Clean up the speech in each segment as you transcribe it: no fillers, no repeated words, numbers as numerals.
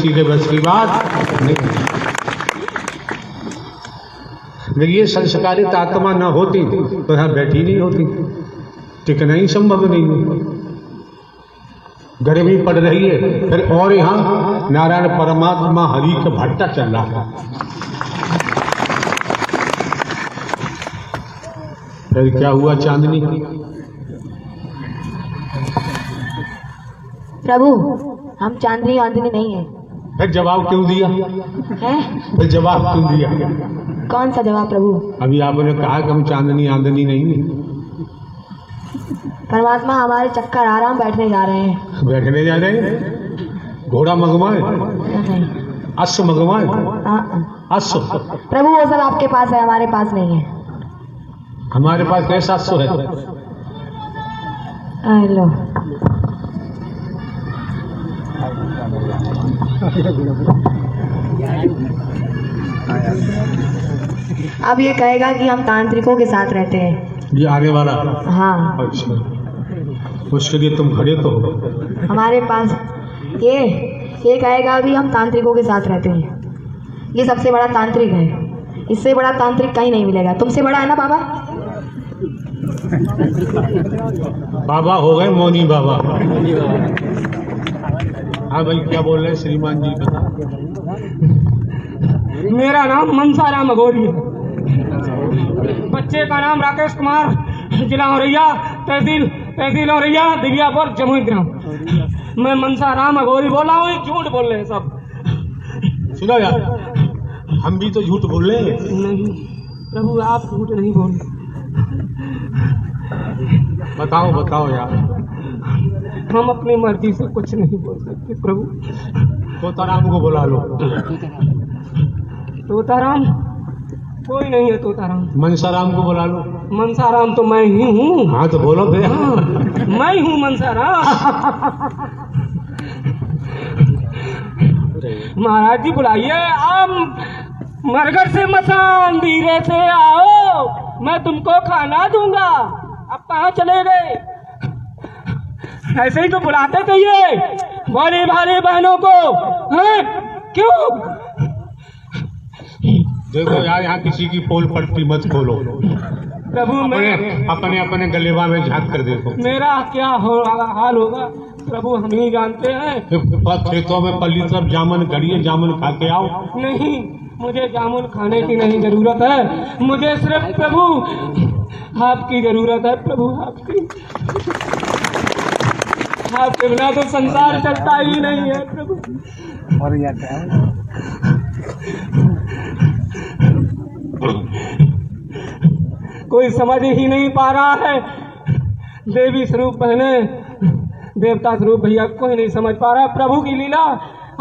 किसी के बस की बात नहीं। अगर ये संस्कारित आत्मा न होती तो यहाँ बैठी नहीं होती, टिकना ही संभव नहीं है। गर्मी पड़ रही है फिर, और यहाँ नारायण परमात्मा हरि का भट्टा चल रहा है। फिर क्या हुआ चांदनी? प्रभु हम चांदनी वांदनी नहीं है। फिर जवाब क्यों दिया है? फिर जवाब क्यों दिया? कौन सा जवाब प्रभु? अभी आपने कहा कि हम चांदनी आंदनी नहीं है। परमात्मा हमारे चक्कर आराम बैठने जा रहे हैं। बैठने जा रहे हैं? घोड़ा मंगवाए, अश्व मंगवाए? अश्व प्रभु वो सब आपके पास है, हमारे पास नहीं है। हमारे पास कैसा अश्व है? लो अब ये कहेगा कि हम तांत्रिकों के साथ रहते हैं। ये आने वाला? हाँ। अच्छा, उसके लिए तुम खड़े तो हो? हमारे पास ये कहेगा भी हम तांत्रिकों के साथ रहते हैं। ये सबसे बड़ा तांत्रिक है, इससे बड़ा तांत्रिक कहीं नहीं मिलेगा। तुमसे बड़ा है ना बाबा? बाबा हो गए मौनी बाबा। हाँ भाई क्या बोल रहे हैं श्रीमान जी? बता। मेरा नाम मनसाराम अघोरी है। बच्चे का नाम राकेश कुमार, जिला औरैया, तहसील औरैया, दिव्यापुर, जमुई ग्राम। मैं मनसाराम अघोरी बोल रहा हूँ। झूठ बोल रहे हैं सब। सुनो यार, हम भी तो झूठ बोल रहे हैं। नहीं प्रभु आप झूठ नहीं बोल। बताओ यार। हम अपनी मर्जी से कुछ नहीं बोल सकते प्रभु। तोताराम को बुला लो। तोताराम कोई नहीं है। तोताराम मनसाराम को बुला लो। मनसाराम तो मैं ही हूँ। हाँ तो बोलो फिर। मैं हूँ मनसाराम। महाराज जी बुलाइए। आप मरघट से मसान धीरे से आओ, मैं तुमको खाना दूंगा। अब कहाँ चले गए? ऐसे ही तो बुलाते थे ये बड़ी भारी बहनों को। हैं? क्यों? देखो यार, यहाँ किसी की पोल पट्टी मत खोलो प्रभु। मैं अपने गलेबा में झांक कर देखो। मेरा क्या हाल होगा प्रभु, हम ही जानते हैं। खेतों में पल्ली तरफ जामुन गड़िए, जामुन खा के आओ। नहीं, मुझे जामुन खाने की नहीं जरूरत है। मुझे सिर्फ प्रभु आपकी जरूरत है। प्रभु आपके बिना तो संसार चलता ही नहीं है प्रभु। और कोई समझ ही नहीं पा रहा है। देवी स्वरूप बहने, देवता स्वरूप भैया, कोई नहीं समझ पा रहा प्रभु की लीला।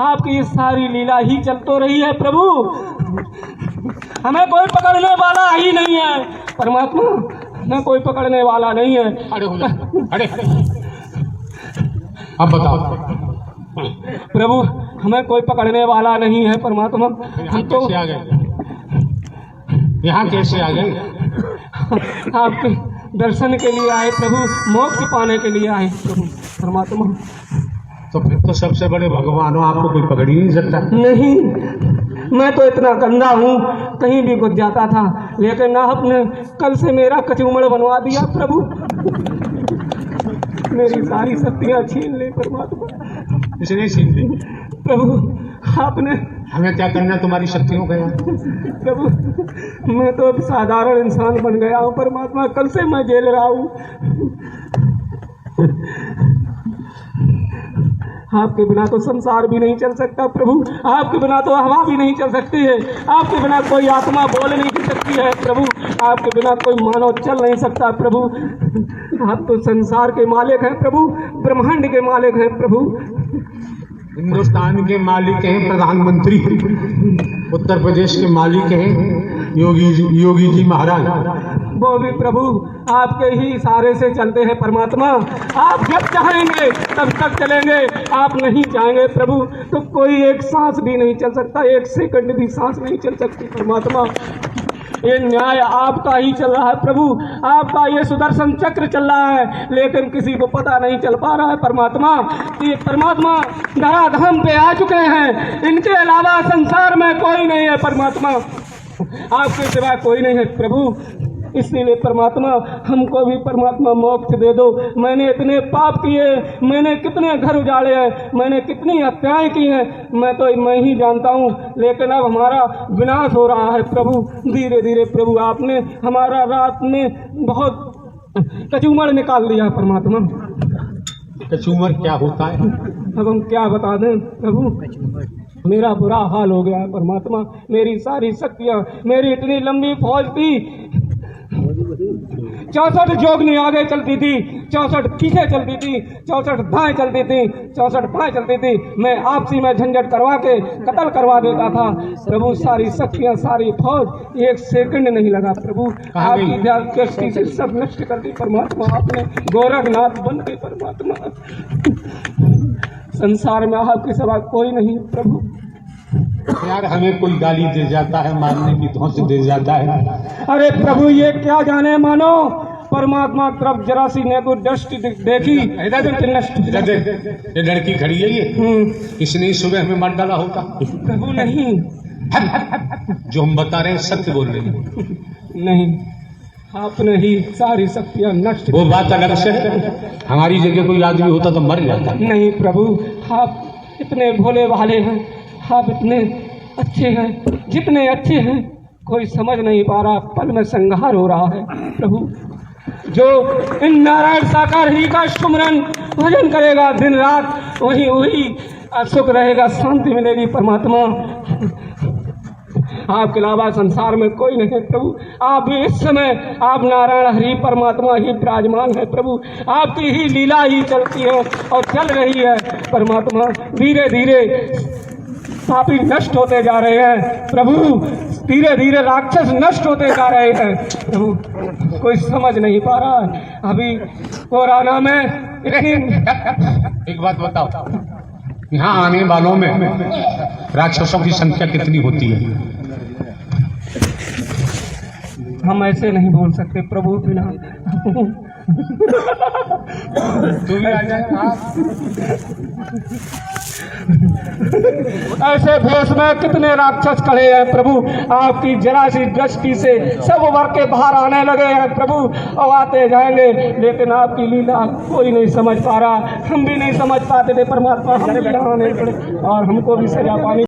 आपकी ये सारी लीला ही चल तो रही है प्रभु। हमें कोई पकड़ने वाला ही नहीं है परमात्मा। हमें कोई पकड़ने वाला नहीं है। अरे अब बताओ प्रभु, हमें कोई पकड़ने वाला नहीं है परमात्मा। हम तो आ गए यहाँ कैसे आ गए? आपके दर्शन के लिए आए प्रभु, मोक्ष पाने के लिए आए प्रभु परमात्मा। तो फिर तो सबसे बड़े भगवान हो, आपको कोई पकड़ ही नहीं सकता। नहीं, मैं तो इतना गंदा हूँ, कहीं भी घुस जाता था, लेकिन आपने कल से मेरा कचूमड़ बनवा दिया प्रभु। मेरी सारी शक्तियाँ छीन ली परमात्मा। इसने छीन ली प्रभु। आपने हमें क्या करना तुम्हारी शक्तियों का? प्रभु मैं तो अब साधारण इंसान बन गया हूँ परमात्मा। कल से मैं झेल रहा हूँ। आपके बिना तो संसार भी नहीं चल सकता प्रभु। आपके बिना तो हवा भी नहीं चल सकती है। आपके बिना कोई आत्मा बोल नहीं सकती है प्रभु। आपके बिना कोई मानव चल नहीं सकता प्रभु। आप तो संसार के मालिक हैं प्रभु, ब्रह्मांड के मालिक हैं प्रभु। हिंदुस्तान के मालिक हैं प्रधानमंत्री, उत्तर प्रदेश के मालिक हैं योगी जी महाराज। वो भी प्रभु आपके ही इशारे से चलते हैं परमात्मा। आप जब चाहेंगे तब तक चलेंगे, आप नहीं चाहेंगे प्रभु तो कोई एक सांस भी नहीं चल सकता, एक सेकंड भी सांस नहीं चल सकती परमात्मा। ये न्याय आपका ही चल रहा है प्रभु, आपका ये सुदर्शन चक्र चल रहा है, लेकिन किसी को पता नहीं चल पा रहा है परमात्मा कि ये परमात्मा धराधाम पे आ चुके हैं, इनके अलावा संसार में कोई नहीं है परमात्मा, आपके सिवा कोई नहीं है प्रभु। इसीलिए परमात्मा हमको भी परमात्मा मोक्ष दे दो। मैंने इतने पाप किए, मैंने कितने घर उजाड़े हैं, मैंने कितनी हत्याएं की हैं, मैं ही जानता हूँ, लेकिन अब हमारा विनाश हो रहा है प्रभु। धीरे धीरे प्रभु आपने हमारा रात में बहुत कचूमड़ निकाल दिया परमात्मा। कचूमर क्या होता है? अब हम क्या बता दें प्रभु, मेरा बुरा हाल हो गया है परमात्मा। मेरी सारी शक्तियाँ, मेरी इतनी लंबी फौज थी, 64 जोगनी आगे चलती थी, 64 पीछे चलती थी, 64 दाएं चलती थी, 64 बाएं चलती थी। मैं आपसी में झंझट करवा के कत्ल करवा देता था प्रभु। सारी शक्तियाँ, सारी फौज, एक सेकंड नहीं लगा प्रभु। आपकी दृष्टि से सब नष्ट कर दी परमात्मा आपने। गोरखनाथ बन के परमात्मा, संसार में आपके सिवा कोई नहीं प्रभु। यार हमें कोई गाली दे जाता है, मारने की धौंस दे जाता है। अरे प्रभु ये क्या जाने मानो, परमात्मा तरफ जरा सी ने को दृष्टि देखी, ये लड़की खड़ी है, ये किसने सुबह हमें मार डाला होगा? प्रभु नहीं, जो हम बता रहे हैं सत्य बोल रहे हैं। नहीं, आपने ही सारी शक्तियाँ नष्ट। वो बात अलग से है, हमारी जगह कोई आदमी होता तो मर जाता। नहीं प्रभु, आप इतने भोले भाले हैं, आप इतने अच्छे हैं, जितने अच्छे हैं कोई समझ नहीं पा रहा। पल में संहार हो रहा है प्रभु। जो इन नारायण साकार ही का सुमरन भजन करेगा दिन रात, वही सुख रहेगा, शांति मिलेगी परमात्मा। आपके अलावा संसार में कोई नहीं है प्रभु। आप भी इस समय आप नारायण हरि परमात्मा ही विराजमान है प्रभु। आपकी ही लीला ही चलती है और चल रही है परमात्मा। धीरे धीरे पापी नष्ट होते जा रहे हैं प्रभु, धीरे धीरे राक्षस नष्ट होते जा रहे हैं प्रभु। कोई समझ नहीं पा रहा है। अभी कोरोना में एक बात बताओ, यहाँ आने वालों में राक्षसों की संख्या कितनी होती है? हम ऐसे नहीं बोल सकते प्रभु बिना। तू भी आ जाए। ऐसे भेष में कितने राक्षस खड़े हैं प्रभु। आपकी जरा सी दृष्टि से सब उभर के बाहर आने लगे हैं प्रभु, और आते जाएंगे, लेकिन आपकी लीला कोई नहीं समझ पा रहा। हम भी नहीं समझ पाते थे परमात्मा, हमें भी आने पड़े और हमको भी सजा पानी